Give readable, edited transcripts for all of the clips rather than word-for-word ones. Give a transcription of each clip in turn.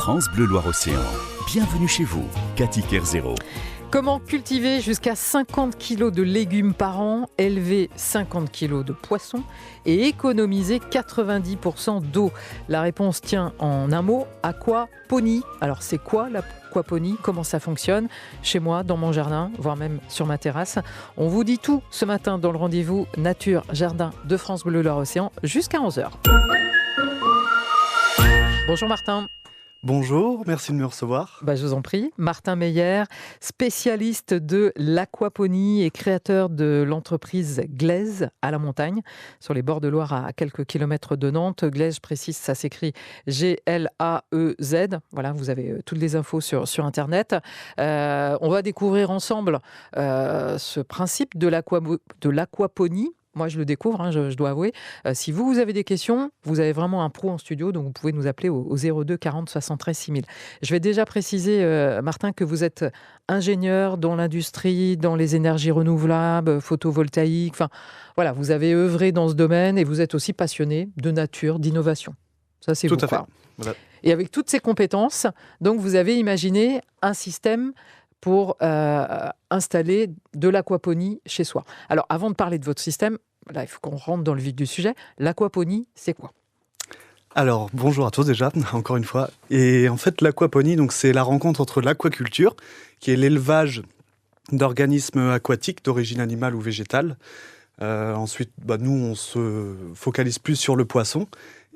France Bleu Loire-Océan. Bienvenue chez vous, Cathy Kerzero. Comment cultiver jusqu'à 50 kg de légumes par an, élever 50 kg de poissons et économiser 90% d'eau? La réponse tient en un mot, aquaponie. Alors c'est quoi l'aquaponie? Comment ça fonctionne? Chez moi, dans mon jardin, voire même sur ma terrasse. On vous dit tout ce matin dans le rendez-vous Nature Jardin de France Bleu Loire-Océan jusqu'à 11h. Bonjour Martin. Bonjour, merci de me recevoir. Je vous en prie. Martin Meyer, spécialiste de l'aquaponie et créateur de l'entreprise Glaise à la montagne, sur les bords de Loire à quelques kilomètres de Nantes. Glaise, je précise, ça s'écrit Glaez. Voilà, vous avez toutes les infos sur Internet. On va découvrir ensemble ce principe de l'aquaponie. Moi, je le découvre, je dois avouer. Si vous avez des questions, vous avez vraiment un pro en studio, donc vous pouvez nous appeler au 02 40 73 6000. Je vais déjà préciser, Martin, que vous êtes ingénieur dans l'industrie, dans les énergies renouvelables, photovoltaïques. Enfin, voilà, vous avez œuvré dans ce domaine et vous êtes aussi passionné de nature, d'innovation. Ça, c'est tout vous, à fait. Quoi. Voilà. Et avec toutes ces compétences, donc vous avez imaginé un système pour installer de l'aquaponie chez soi. Alors, avant de parler de votre système, là, il faut qu'on rentre dans le vif du sujet. L'aquaponie, c'est quoi? Alors, bonjour à tous déjà, encore une fois. Et en fait, l'aquaponie, donc, c'est la rencontre entre l'aquaculture, qui est l'élevage d'organismes aquatiques d'origine animale ou végétale. Ensuite, nous, on se focalise plus sur le poisson.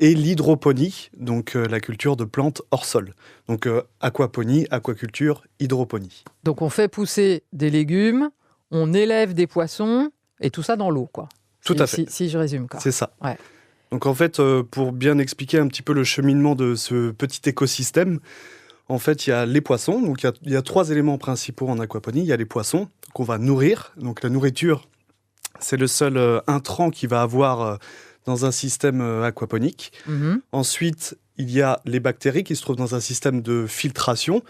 Et l'hydroponie, donc la culture de plantes hors sol. Donc aquaponie, aquaculture, hydroponie. Donc on fait pousser des légumes, on élève des poissons, et tout ça dans l'eau, quoi. Tout à fait. Si je résume, quoi. C'est ça. Ouais. Donc en fait, pour bien expliquer un petit peu le cheminement de ce petit écosystème, en fait, il y a les poissons. Donc il y a 3 éléments principaux en aquaponie. Il y a les poissons qu'on va nourrir. Donc la nourriture, c'est le seul intrant qui va avoir dans un système aquaponique. Ensuite, il y a les bactéries qui se trouvent dans un système de filtration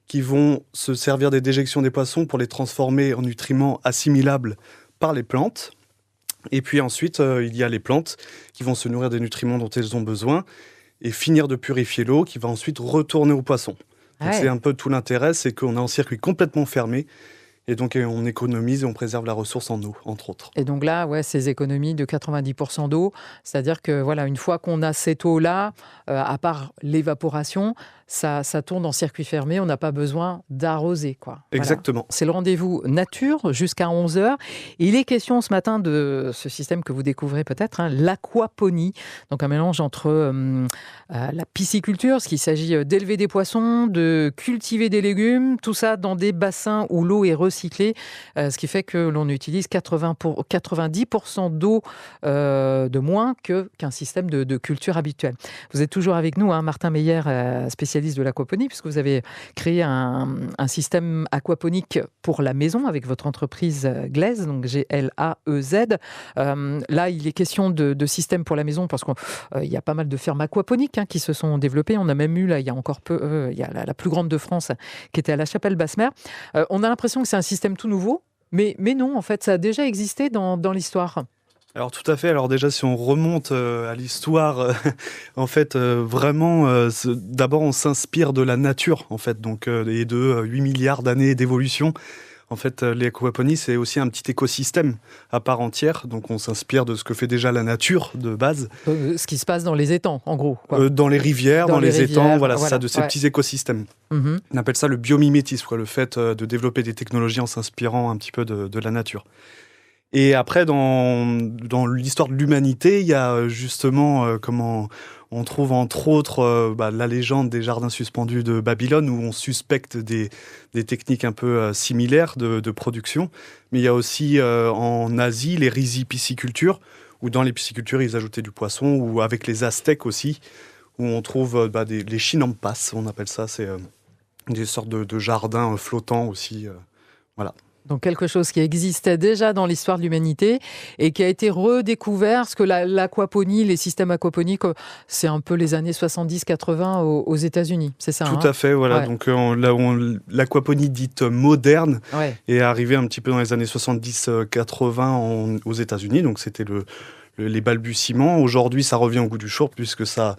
qui vont se servir des déjections des poissons pour les transformer en nutriments assimilables par les plantes. Et puis ensuite, il y a les plantes qui vont se nourrir des nutriments dont elles ont besoin et finir de purifier l'eau qui va ensuite retourner aux poissons. Donc c'est un peu tout l'intérêt, c'est qu'on a un circuit complètement fermé. Et donc, on économise et on préserve la ressource en eau, entre autres. Et donc là, ces économies de 90% d'eau, c'est-à-dire que voilà, une fois qu'on a cette eau-là, à part l'évaporation, ça tourne en circuit fermé, on n'a pas besoin d'arroser, quoi. Exactement. Voilà. C'est le rendez-vous nature jusqu'à 11h. Il est question ce matin de ce système que vous découvrez peut-être, l'aquaponie. Donc un mélange entre la pisciculture, ce qu'il s'agit d'élever des poissons, de cultiver des légumes, tout ça dans des bassins où l'eau est recyclée, ce qui fait que l'on utilise 90% d'eau de moins qu'un système de culture habituel. Vous êtes toujours avec nous, Martin Meyer, spécialiste de l'aquaponie, puisque vous avez créé un système aquaponique pour la maison avec votre entreprise Glaise, donc Glaez. Là, il est question de système pour la maison parce qu'il y a pas mal de fermes aquaponiques qui se sont développées. On a même eu, là, il y a encore peu, il y a la plus grande de France qui était à la Chapelle-Basse-Mer. On a l'impression que c'est un système tout nouveau, mais non, en fait, ça a déjà existé dans l'histoire. Alors tout à fait. Alors déjà, si on remonte à l'histoire, en fait, vraiment, d'abord, on s'inspire de la nature, en fait, donc, et de 8 milliards d'années d'évolution. En fait, l'aquaponie, c'est aussi un petit écosystème à part entière. Donc, on s'inspire de ce que fait déjà la nature de base. Ce qui se passe dans les étangs, en gros. Quoi. Dans les rivières, dans les étangs, voilà, c'est ça, de ces petits écosystèmes. On appelle ça le biomimétisme, le fait de développer des technologies en s'inspirant un petit peu de la nature. Et après, dans l'histoire de l'humanité, il y a justement comment on trouve entre autres la légende des jardins suspendus de Babylone, où on suspecte des techniques un peu similaires de production. Mais il y a aussi en Asie les rizipiscicultures, où dans les piscicultures, ils ajoutaient du poisson, ou avec les Aztèques aussi, où on trouve les chinampas, on appelle ça, c'est des sortes de jardins flottants aussi. Voilà. Donc quelque chose qui existait déjà dans l'histoire de l'humanité et qui a été redécouvert, parce que l'aquaponie, les systèmes aquaponiques, c'est un peu les années 70-80 aux États-Unis, c'est ça? Tout à fait, voilà. Ouais. Donc l'aquaponie dite moderne est arrivée un petit peu dans les années 70-80 aux États-Unis, donc c'était les balbutiements. Aujourd'hui, ça revient au goût du jour puisque ça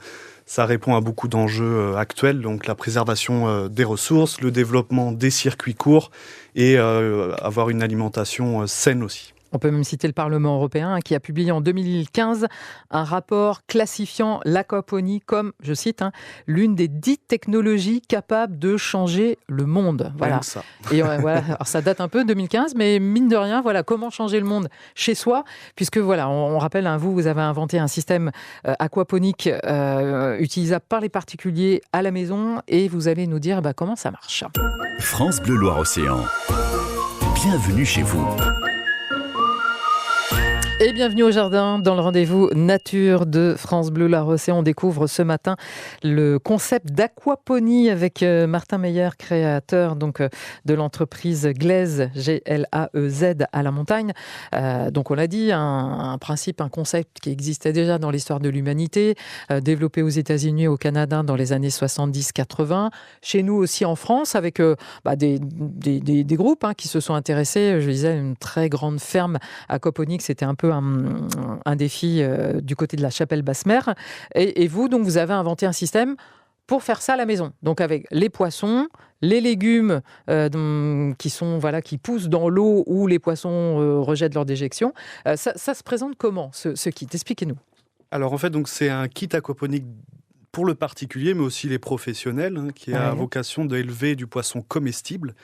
Ça répond à beaucoup d'enjeux actuels, donc la préservation des ressources, le développement des circuits courts et avoir une alimentation saine aussi. On peut même citer le Parlement européen qui a publié en 2015 un rapport classifiant l'aquaponie comme, je cite, l'une des 10 technologies capables de changer le monde. Voilà. Ça. Et voilà. Alors ça date un peu, 2015, mais mine de rien, voilà, comment changer le monde chez soi, puisque voilà, on rappelle, vous avez inventé un système aquaponique utilisable par les particuliers à la maison, et vous allez nous dire comment ça marche. France Bleu Loire-Océan. Bienvenue chez vous. Et bienvenue au jardin, dans le rendez-vous nature de France Bleu Loire-Océan. On découvre ce matin le concept d'aquaponie avec Martin Meyer, créateur donc de l'entreprise Glaise, Glaez à la montagne. Donc on l'a dit, un principe, un concept qui existait déjà dans l'histoire de l'humanité, développé aux États-Unis et au Canada dans les années 70-80. Chez nous aussi en France, avec des groupes qui se sont intéressés. Je disais, une très grande ferme aquaponique, c'était un peu un défi du côté de la Chapelle-Basse-Mer. Et vous, donc, vous avez inventé un système pour faire ça à la maison. Donc, avec les poissons, les légumes qui poussent dans l'eau où les poissons rejettent leur déjection. Ça se présente comment, ce kit? Expliquez-nous. Alors, en fait, donc, c'est un kit aquaponique pour le particulier, mais aussi les professionnels, qui a vocation d'élever du poisson comestible.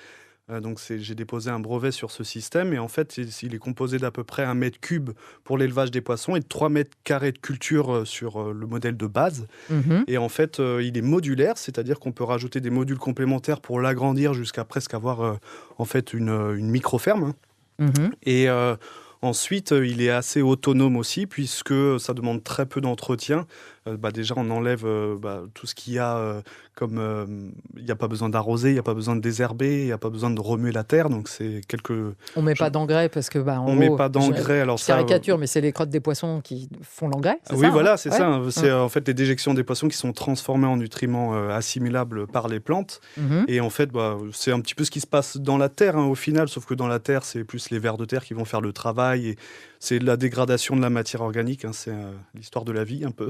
Donc j'ai déposé un brevet sur ce système et en fait il est composé d'à peu près 1 mètre cube pour l'élevage des poissons et de 3 mètres carrés de culture sur le modèle de base. Et en fait il est modulaire, c'est-à-dire qu'on peut rajouter des modules complémentaires pour l'agrandir jusqu'à presque avoir en fait une micro-ferme. Et ensuite il est assez autonome aussi puisque ça demande très peu d'entretien. Déjà on enlève tout ce qu'il y a comme il n'y a pas besoin d'arroser, il n'y a pas besoin de désherber, il n'y a pas besoin de remuer la terre, donc c'est on met pas d'engrais parce que on met pas d'engrais. Alors je caricature, mais c'est les crottes des poissons qui font l'engrais. Oui, ça, voilà, c'est ça. C'est en fait les déjections des poissons qui sont transformées en nutriments assimilables par les plantes. Et en fait, c'est un petit peu ce qui se passe dans la terre au final, sauf que dans la terre, c'est plus les vers de terre qui vont faire le travail et c'est la dégradation de la matière organique. C'est l'histoire de la vie un peu.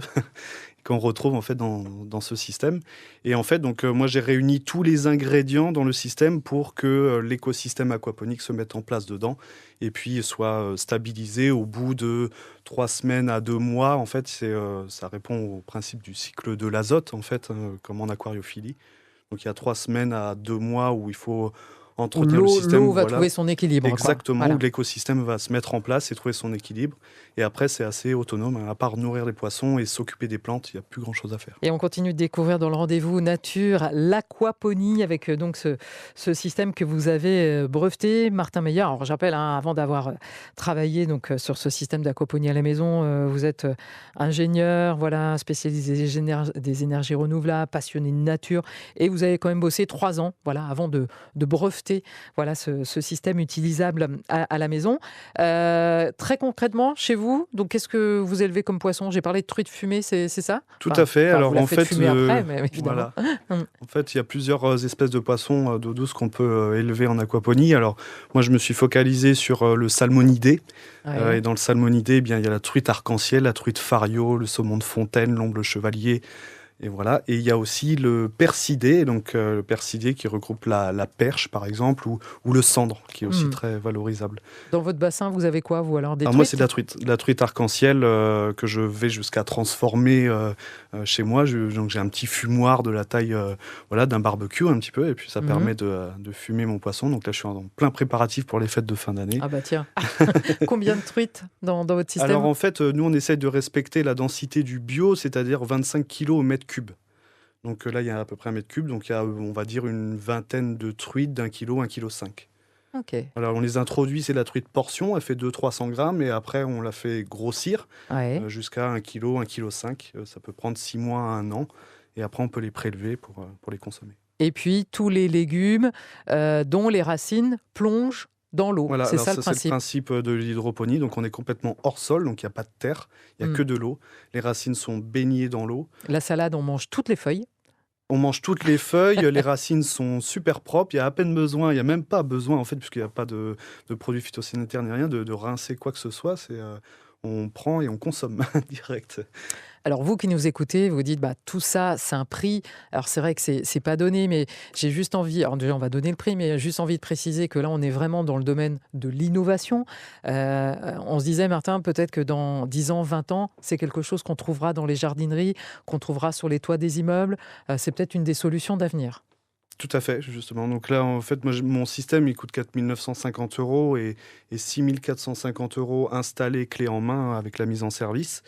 Qu'on retrouve en fait dans ce système. Et en fait, donc moi j'ai réuni tous les ingrédients dans le système pour que l'écosystème aquaponique se mette en place dedans et puis soit stabilisé au bout de 3 semaines à 2 mois. En fait, ça répond au principe du cycle de l'azote en fait, comme en aquariophilie. Donc il y a 3 semaines à 2 mois où il faut entretenir le système. L'eau va trouver son équilibre. Exactement, où l'écosystème va se mettre en place et trouver son équilibre. Et après, c'est assez autonome. À part nourrir les poissons et s'occuper des plantes, il n'y a plus grand-chose à faire. Et on continue de découvrir dans le rendez-vous nature l'aquaponie avec donc ce système que vous avez breveté, Martin Meyer. Alors, j'appelle, avant d'avoir travaillé donc, sur ce système d'aquaponie à la maison, vous êtes ingénieur, spécialisé des énergies renouvelables, passionné de nature. Et vous avez quand même bossé 3 ans avant de breveter ce système utilisable à la maison. Très concrètement, chez vous, donc qu'est-ce que vous élevez comme poisson? J'ai parlé de truites fumées, c'est ça? Tout à fait. Alors en fait, après, mais évidemment. En fait, il y a plusieurs espèces de poissons d'eau douce qu'on peut élever en aquaponie. Alors moi, je me suis focalisé sur le salmonidé. Et dans le salmonidé, il y a la truite arc-en-ciel, la truite fario, le saumon de fontaine, l'omble chevalier. Et voilà. Et il y a aussi le percidé, donc le percidé qui regroupe la perche, par exemple, ou le cendre, qui est aussi très valorisable. Dans votre bassin, vous avez quoi, vous, alors, des truites? Moi, c'est de la truite arc-en-ciel que je vais jusqu'à transformer chez moi. Donc, j'ai un petit fumoir de la taille d'un barbecue, un petit peu, et puis ça permet de fumer mon poisson. Donc là, je suis en plein préparatif pour les fêtes de fin d'année. Ah bah tiens. Combien de truites dans votre système? Alors, en fait, nous, on essaie de respecter la densité du bio, c'est-à-dire 25 kg au mètre cube. Donc là, il y a à peu près 1 mètre cube. Donc il y a, on va dire, une vingtaine de truites d'1 kg, 1,5 kg. Ok. Alors on les introduit, c'est la truite portion, elle fait 200-300 grammes et après on la fait grossir jusqu'à 1 kg, 1,5 kg. Ça peut prendre 6 mois à 1 an et après on peut les prélever pour les consommer. Et puis tous les légumes dont les racines plongent dans l'eau. Voilà, c'est ça le principe. C'est le principe de l'hydroponie. Donc on est complètement hors sol, donc il n'y a pas de terre, il n'y a que de l'eau. Les racines sont baignées dans l'eau. La salade, on mange toutes les feuilles. On mange toutes les feuilles, les racines sont super propres, il y a à peine besoin, il n'y a même pas besoin en fait, puisqu'il n'y a pas de produits phytosanitaires ni rien, de rincer quoi que ce soit. on prend et on consomme direct. Alors vous qui nous écoutez, vous dites tout ça, c'est un prix. Alors c'est vrai que c'est pas donné, mais j'ai juste envie. Alors déjà on va donner le prix, mais j'ai juste envie de préciser que là on est vraiment dans le domaine de l'innovation. On se disait Martin, peut-être que dans 10 ans, 20 ans, c'est quelque chose qu'on trouvera dans les jardineries, qu'on trouvera sur les toits des immeubles. C'est peut-être une des solutions d'avenir. Tout à fait, justement. Donc là, en fait, moi, mon système, il coûte 4 950 € et 6 450 € installé clé en main avec la mise en service.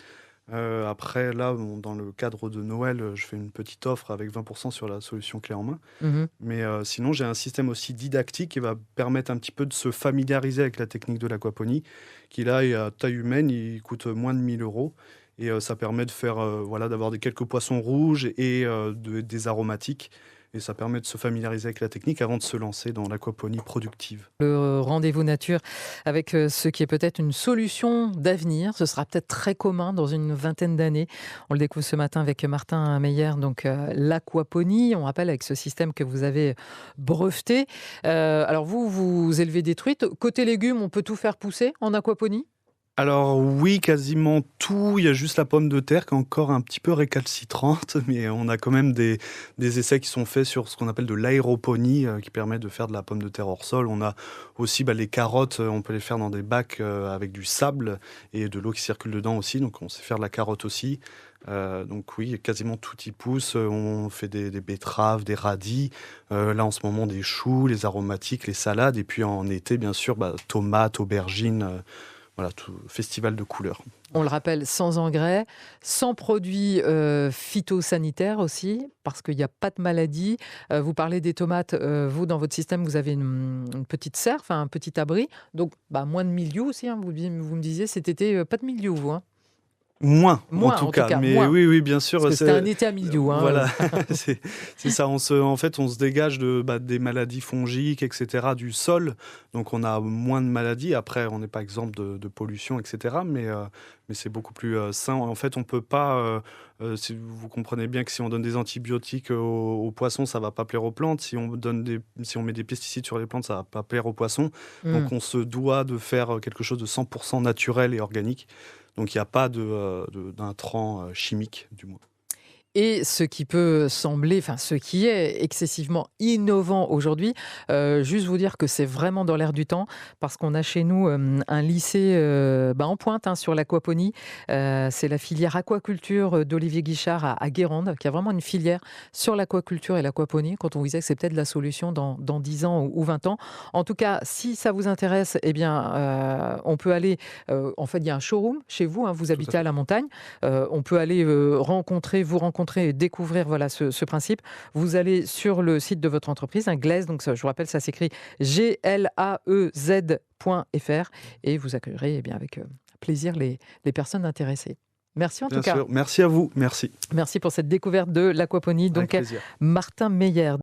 Après, là, dans le cadre de Noël, je fais une petite offre avec 20% sur la solution clé en main. Mhm. Mais sinon, j'ai un système aussi didactique qui va permettre un petit peu de se familiariser avec la technique de l'aquaponie, qui là est à taille humaine, il coûte moins de 1 000 €. Et ça permet de faire, d'avoir quelques poissons rouges et des aromatiques. Et ça permet de se familiariser avec la technique avant de se lancer dans l'aquaponie productive. Le rendez-vous nature avec ce qui est peut-être une solution d'avenir. Ce sera peut-être très commun dans une vingtaine d'années. On le découvre ce matin avec Martin Meyer, donc l'aquaponie. On rappelle avec ce système que vous avez breveté. Alors vous élevez des truites. Côté légumes, on peut tout faire pousser en aquaponie ? Alors oui, quasiment tout. Il y a juste la pomme de terre qui est encore un petit peu récalcitrante, mais on a quand même des essais qui sont faits sur ce qu'on appelle de l'aéroponie, qui permet de faire de la pomme de terre hors sol. On a aussi les carottes, on peut les faire dans des bacs avec du sable et de l'eau qui circule dedans aussi, donc on sait faire de la carotte aussi. Donc oui, quasiment tout y pousse. On fait des betteraves, des radis, là en ce moment des choux, les aromatiques, les salades, et puis en été bien sûr tomates, aubergines. Voilà, tout festival de couleurs. On le rappelle, sans engrais, sans produits phytosanitaires aussi, parce qu'il n'y a pas de maladie. Vous parlez des tomates, vous, dans votre système, vous avez une petite serre, un petit abri. Donc, moins de mildiou aussi, hein, vous me disiez, cet été, pas de mildiou, vous. Hein. Moins, en tout cas. Mais moins. Oui, bien sûr. Parce que c'était un été à mildiou. Hein, voilà, c'est ça. On se dégage des maladies fongiques, etc., du sol. Donc, on a moins de maladies. Après, on n'est pas exempt de pollution, etc. Mais c'est beaucoup plus sain. En fait, on peut pas... si vous comprenez bien que si on donne des antibiotiques aux poissons, ça va pas plaire aux plantes. Si on met des pesticides sur les plantes, ça va pas plaire aux poissons. Donc, on se doit de faire quelque chose de 100% naturel et organique. Donc, il n'y a pas d'intrants chimiques, du moins. Et ce qui peut sembler, ce qui est excessivement innovant aujourd'hui, juste vous dire que c'est vraiment dans l'air du temps, parce qu'on a chez nous un lycée en pointe sur l'aquaponie. C'est la filière aquaculture d'Olivier Guichard à Guérande, qui a vraiment une filière sur l'aquaculture et l'aquaponie, quand on vous disait que c'est peut-être la solution dans 10 ans ou 20 ans. En tout cas, si ça vous intéresse, on peut aller... en fait, il y a un showroom chez vous, hein, vous habitez à la montagne. On peut aller vous rencontrer et découvrir ce principe. Vous allez sur le site de votre entreprise, Glaise, donc ça, je vous rappelle, ça s'écrit glaez.fr, et vous accueillerez avec plaisir les personnes intéressées. Merci en tout cas. Bien sûr, merci à vous, merci. Merci pour cette découverte de l'aquaponie. Donc, Martin Meyer.